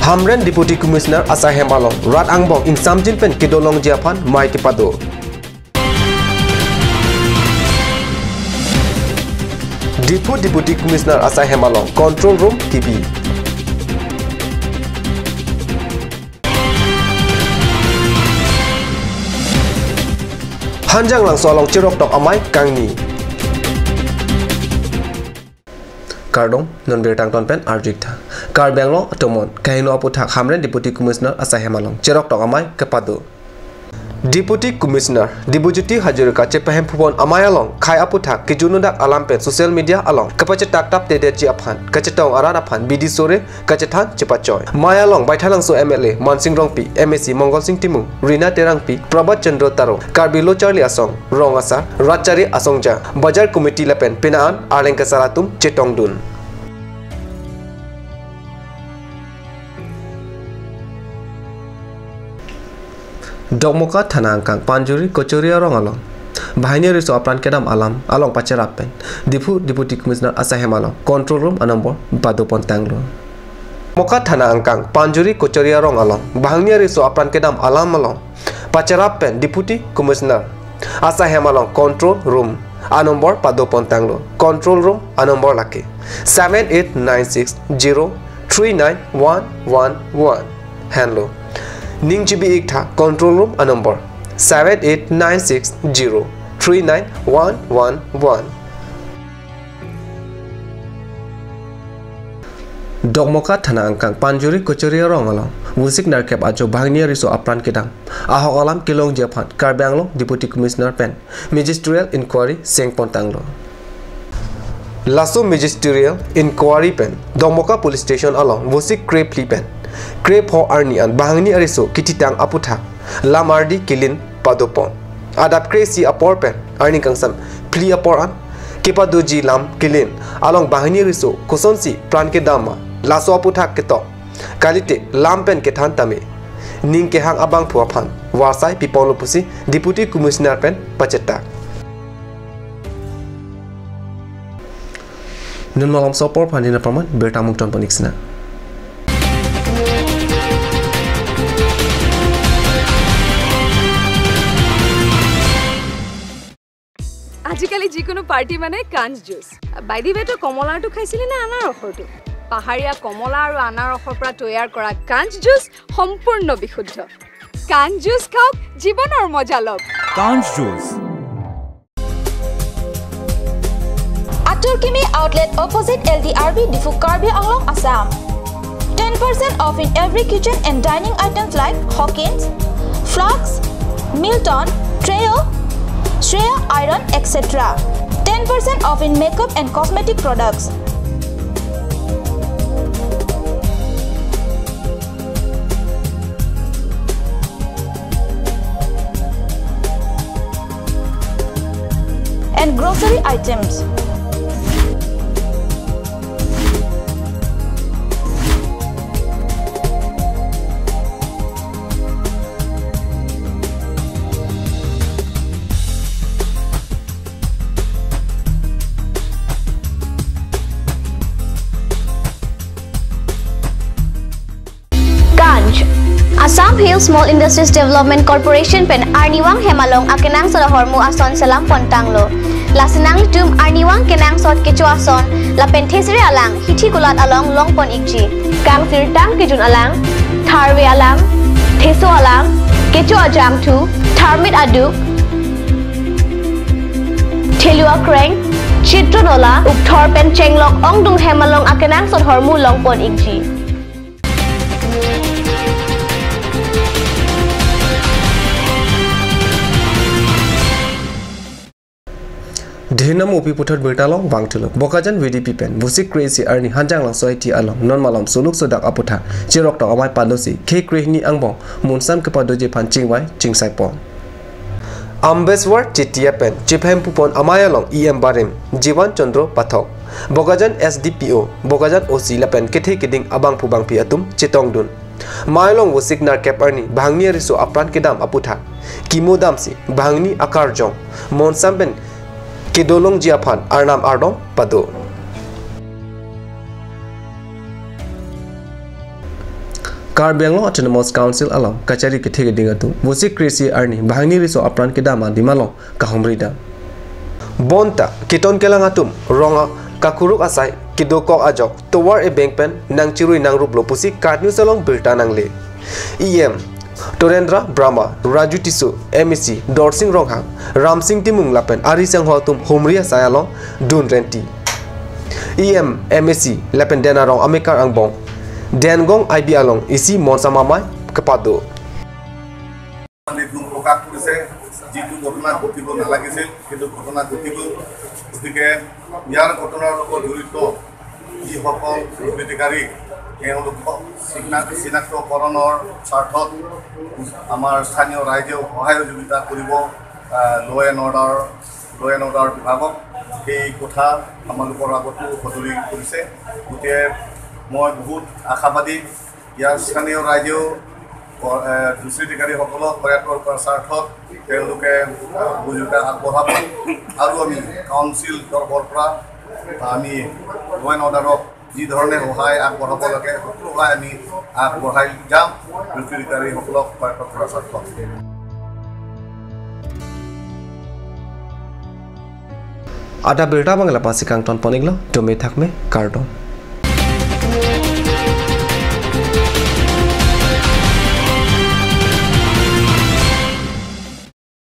Hamren Deputy Commissioner Asa Hemalong Rat Angbong in Samjin Pen Kidolong Japan Mai Kipado. Deputy Commissioner Asa Hemalong Control Room TV. Hanjang lang solong cirok tok amai kangni. Kardong non bertang ton pen arjikta. Kar banglo atomon kahino aputhak Hamren Deputy Commissioner Asa Hemalong cirok tok amai kepado. Deputy Commissioner Dibujiti Hajurika cepahem pupon amai along khai aputhak kijunudak alam pen social media along kapacetak tap tede ji aphan kacetong aran aphan bidi sore kacethan cepacoy maya along baithalang so MLA Mansing Rongpi MSC Mongol Singh Timung Rina Terangpi Prabat Chandra Taro Karbilo Charlie Asong Rong Asar Ratchari Asongja Bajar Committee Lapen Pinaan Arlengka Saratum Chetongdun. Dogmoka Tanangkang Panjuri Kochoria Rong along Bahanya Riso Apran Kedam Alam along Pacherapen Deputy Commissioner Asa Hemalong Control Room Anambor Bado Pontanglo Moka Tanangkang Panjuri Kochoria Rong along Bahanya Riso Apran Kedam Alam along Pacherapen Deputy Commissioner Asa Hemalong Control Room Anambor Bado Pontanglo Control Room Anambor Laki 7896039111 Handlo Ning GB Ikta Control Room a number 7896039111. Dogmoka Thana Angkang Panjuri Kochoria Rong along Wusik Narkep Ajo Bahnia Riso Apran Kedam Ahok Alam Kilong Japan Karbanglo Deputy Commissioner Pen Magisterial Inquiry Seng Pontanglo Lasso Magisterial Inquiry Pen Dogmoka Police Station along Wusik Crepe Pen Crepe Ho Arni and Bahani Ariso Kititang Aputa Lamardi Kilin Padopon Adap Crazy Apor Pen Arni Kangsam Pli Aporan Kipadoji Lam Kilin along Bahani Ariso Kosonsi Planke Dama Laso Aputa Keto Kalite Lampen Ketantame Ning Kehang Abang Puapan Warsai Pipolo Pusi Deputy Commissioner Pen Pacheta Nun malam sopor Pandina Praman Bertamung Ton Poniksna আজিকালি যিকোনো party মানে কাঞ্জ juice by the ৱে তো কমলাটো খাইছিলি না আনাৰ ৰসটো পাহাৰীয়া কমলা আৰু আনাৰ ৰসৰ পৰা তৈয়াৰ কৰা কাঞ্জ জুস সম্পূৰ্ণ বিশুদ্ধ কাঞ্জ জুস খাওক জীৱনৰ মজা লওক কাঞ্জ juice Aturkimi outlet opposite LDRB Difu Karbi Anglong Assam 10% off in every kitchen and dining items like Hawkins, Flax, Milton, Treo, Shreya Iron, etc. 10% off in makeup and cosmetic products. And grocery items. Assam Hills Small Industries Development Corporation pen Arniwang Hemalong akenang sa hormu ason salam pontanglo lasinang tum Arniwang kenang sot kecu ason la penthesri alang hithi kulat along longpon ikji kang sirtang kijun alang tharwe alang theso alang kecu ajam thu tharmit adu thelua kreng chitronola ukthor pen chenglok ongdung Hemalong akenang sot hormu longpon ikji Dhinam upi puthar bertalong bangtuluk bokajan VDP pen busik crazy arni hanjang lang soiti along non malam suluk sodak aputha cirok tok amai palosi ke krehni angbong munsam kepadoje pancing wai cingsai pon Ambeswar Chitia pen Chiphem Pupon amai along EM Barim Jiwan Chandra Pathok bokajan SDPO bokajan OC lapen kethe keding abang pubang pi atum Chetongdun Mailong wusik narkep arni bhangni riso apran kedam aputha kimodam si bhangni akar jong monsam pen Kidolong Japan Arnam Ardom Pado Karbi Anglong Autonomous Council along kachari ke thege dinga tu Wusik Krisi Arni bahangni riso apran ke dama dimalong kahomrida Bonta kiton kelang atum ronga kakuruk asai kidokok ajok towar e bank pen nang chirui nang ruplo pusi kartnu salong bilta nang le EM Torendra Brahma Raju Tisu MEC Dorsing Ronghang Ram Singh Timung Lapen Arisang Hotum Humria Sayalong Dun Renti EM MEC Lapen Denarong Amikar Angbong Dengong IB Along Isi Monsamamai Kepado যিটো ঘটনা ঘটিব নালাগিছিল কিন্তু ঘটনা ঘটিব গতিকে ইয়াৰ ঘটনাৰ লগত জড়িত যিসকল দুৰ্নীতিকাৰী তেওঁলোকক চিনাক্তকৰণৰ স্বাৰ্থত আমাৰ স্থানীয় ৰাইজেও সহায় সহযোগিতা কৰিব ল' এণ্ড অৰ্ডাৰ বিভাগক সেই কথা আমালোকৰ আগতো সদৰি কৰিছে গতিকে মই বহুত আশাবাদী ইয়াৰ স্থানীয় ৰাইজেও দুষ্কৃতিকাৰীসকলক কৰাৰ স্বাৰ্থত তেওঁলোকে সহযোগিতা আগবঢ়াব আৰু আমি কাউন্সিল তৰফৰ পৰা আমি ল' এণ্ড অৰ্ডাৰক যি ধৰণে সহায় আগবঢ়াব লাগে সকলো সহায় আমি আগবঢ়াই যাম দুষ্কৃতিকাৰীসকলক কৰাৰ স্বাৰ্থত Ada berita bangla pasikang ton poniglo, dome thakme kardon.